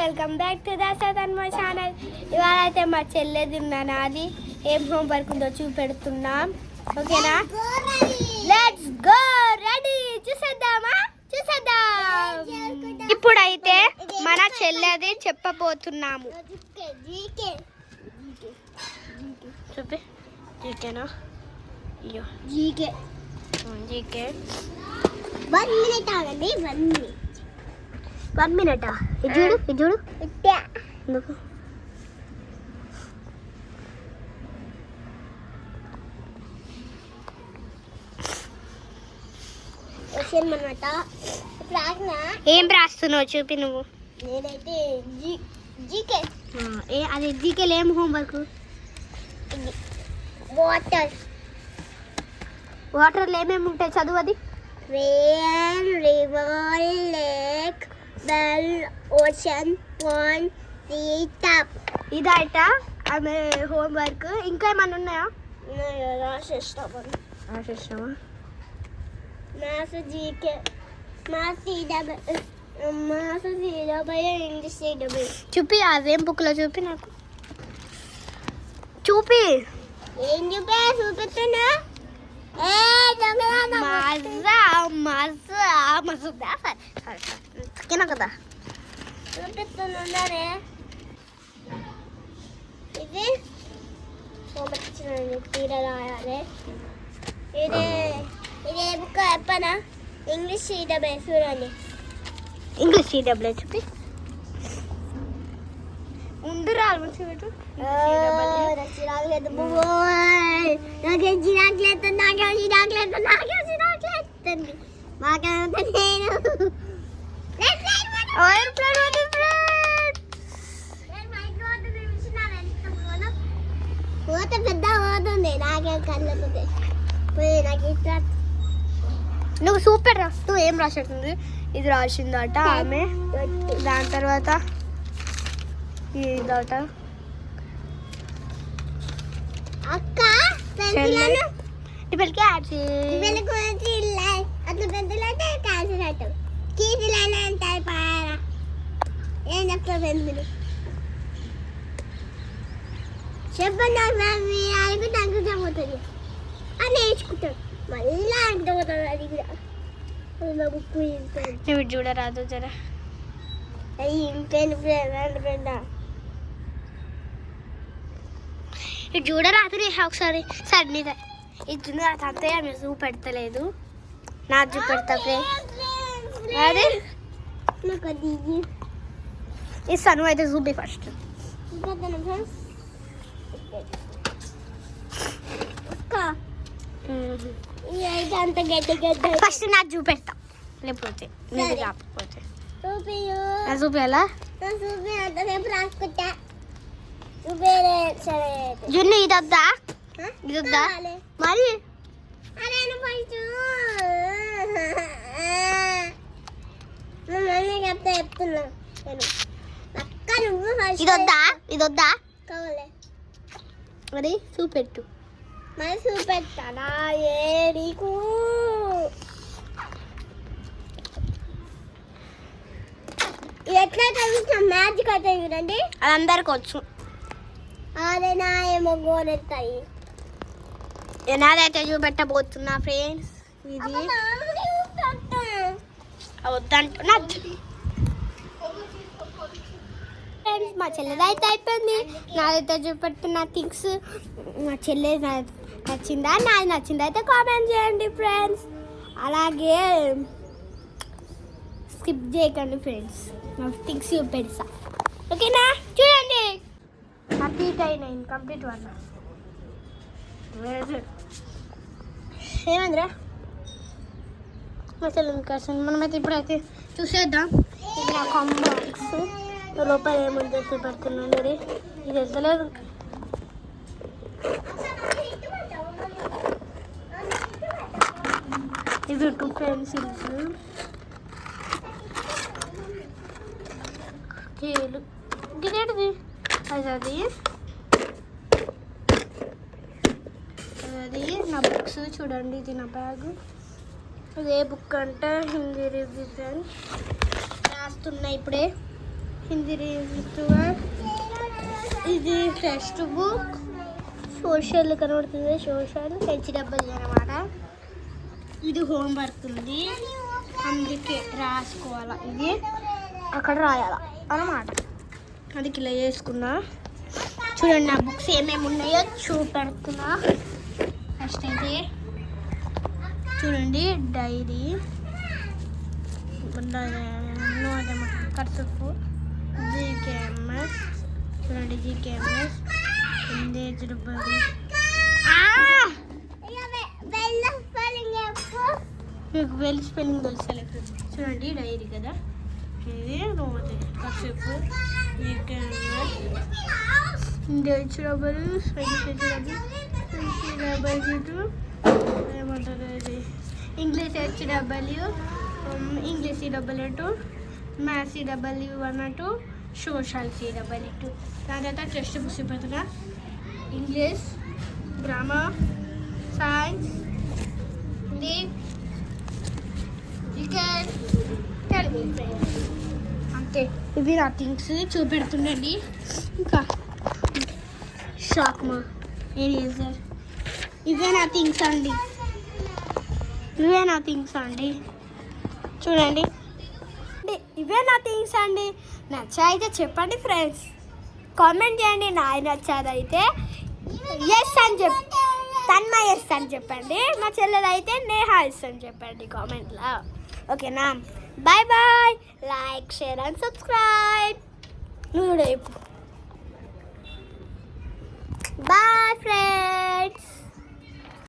Welcome back to Dasan my channel. ఇవాళ అయితే మా చెల్లెది నాది ఏం హోంవర్క్ ఉందో చూపెడుతున్నాం. ఓకేనా, లెట్స్ గో. రెడీ, చూసేద్దాం. ఇప్పుడైతే మన చెల్లెది చెప్పబోతున్నాము. చూపి, జీకేనా? జీకే 1 minute ఆగండి. 1 minute. ఇది చూడు ఎందుకు అనమాట. ఏం రాస్తున్నావు చూపి నువ్వు. నేనైతే జీకే. అది జీకేలో ఏం హోంవర్క్? వాటర్లో ఏమేమి ఉంటాయి చదువు. అది rain, river, lake, well, ocean, pond, sea, tap. ఇదైట ఆమె హోంవర్క్. ఇంకా ఏమన్నా ఉన్నాయా? రాసేస్తామా? మ్యాథ్స్ జీకే, మ్యాథ్స్ ఇంగ్లీష్ చూపి. అదేం బుక్లో చూపి నాకు. చూపి. ఏం చూపిస్తున్నా? కదా చూపిస్తున్నారే. ఇది తీర రాయాలి. ఇదే బుక్ చెప్పనా? ఇంగ్లీష్ డబ్బే చూడండి. ఇంగ్లీష్ డబ్బులే చూపి. ముందు రాదు చూపెట్టు. పెద్ద పోతుంది నాకే కళ్ళతుంది. నువ్వు సూపర్ రాస్తూ ఏం రాసేస్తుంది. ఇది రాసిందట ఆమె. దాని తర్వాత ఇదట అక్క ఇప్పటికే అట్లా పెద్దలైతే కాల్సినట్టు కీసులైనా అంటారు. పారా ఏం చెప్తావు పెద్దలు చెప్పండి. అనుకు తగ్గుతామవుతుంది అని నేర్చుకుంటాడు. మళ్ళీ అనుకుంటాడు. అది కూడా బుక్ నువ్వు చూడరాదు జరా. ఇది చూడరాదు ఒకసారి. సరే నీదే ఇది చూడరా. అంతే ఆమె చూపెడతలేదు. నాకు చూపెడతా అదే ఇస్తాను. అయితే చూపి ఫస్ట్. అంత గడ్డ గడ్డ ఫస్ట్ నాకు చూపెడతా. లేకపోతే నీకు రాకపోతే చూపించాలా? రాసుకుంటా. జున్ను ఇదొద్దా? ఇదొద్దా మరి? చెప్తున్నా. ఇదొద్దా కావాలి మరి చూపెట్టు. మరి చూపెట్టానా? ఏ నీకు ఎట్లయితే మ్యాజిక్ అయితే చూడండి. అది అందరికి వచ్చు. అదే నా ఏమో గోరెత్తాయి. నాదైతే చూపెట్టబోతున్నా ఫ్రెండ్స్. ఇది వద్దంటున్నా. ఫ్రెండ్స్ మా చెల్లెదైతే అయిపోయింది. నాదైతే చూపెడుతున్నా థింగ్స్. మా చెల్లె నచ్చిందా నాది నచ్చిందా అయితే కామెంట్ చేయండి ఫ్రెండ్స్. అలాగే స్కిప్ చేయకండి ఫ్రెండ్స్. నా థింగ్స్ చూపెడతా. ఓకేనా, చూడండి. 39 కంప్లీట్ 1. ఏమైందిరా అసలు ఇంకాసం. మనమైతే ఇప్పుడైతే చూసేద్దాం. ఇది నా కాంబాక్స్ లోపల ఏముందో చూపెడుతున్నాను. ఇది వెళ్తలేదు. ఇది 2 పెన్సిల్స్, స్కేలు. గిదేటిది? అది నా బుక్స్ చూడండి. ఇది నా బ్యాగ్. ఇది ఏ బుక్ అంటే హిందీ రివిజన్ రాస్తున్నా ఇప్పుడే. హిందీ రీజన్ ఇది టెక్స్ట్ బుక్. సోషల్ కనబడుతుంది, సోషల్ హెచ్డబ్ల్యూ అనమాట. ఇది హోంవర్క్ ఉంది, అందుకే రాసుకోవాలా, ఇది అక్కడ రాయాలా అన్నమాట. అందుకే ఇలా చేసుకున్నా. చూడండి నా బుక్స్ ఏమేమి ఉన్నాయో చూపెడుతున్నా. ఫస్ట్ అయితే చూడండి డైరీ, కర్సపు, జీకేఎంఎస్. చూడండి జీకేఎంఎస్, మీకు వెల్ స్పెల్లింగ్ తెలుసు. చూడండి డైరీ కదా, ఇది రోజు కర్సపు, జీకేఎంఎస్, ఏమంటారు ఇది English HW, English CW2, maths CW1 social CW2. దాని తర్వాత టెక్స్ట్ బుక్స్ పెడుతున్నా. English, grammar, science, Hindi, cricket, Telugu. అంతే, ఇవి నా థింగ్స్ చూపెడుతుండండి. ఇంకా షాక్మా, ఎరేజర్, ఇవే నా థింగ్స్ అండి. చూడండి ఇవే నా థింగ్స్ అండి. నచ్చైతే చెప్పండి ఫ్రెండ్స్, కామెంట్ చేయండి. నా నచ్చదైతే ఎస్ అని తన్మా ఎస్ అని చెప్పండి. మా చెల్లెదైతే నేహా ఎస్ అని చెప్పండి కామెంట్లో. ఓకేనా? Bye bye. Like, share and subscribe. నువ్వు బాయ్ ఫ్రెండ్స్.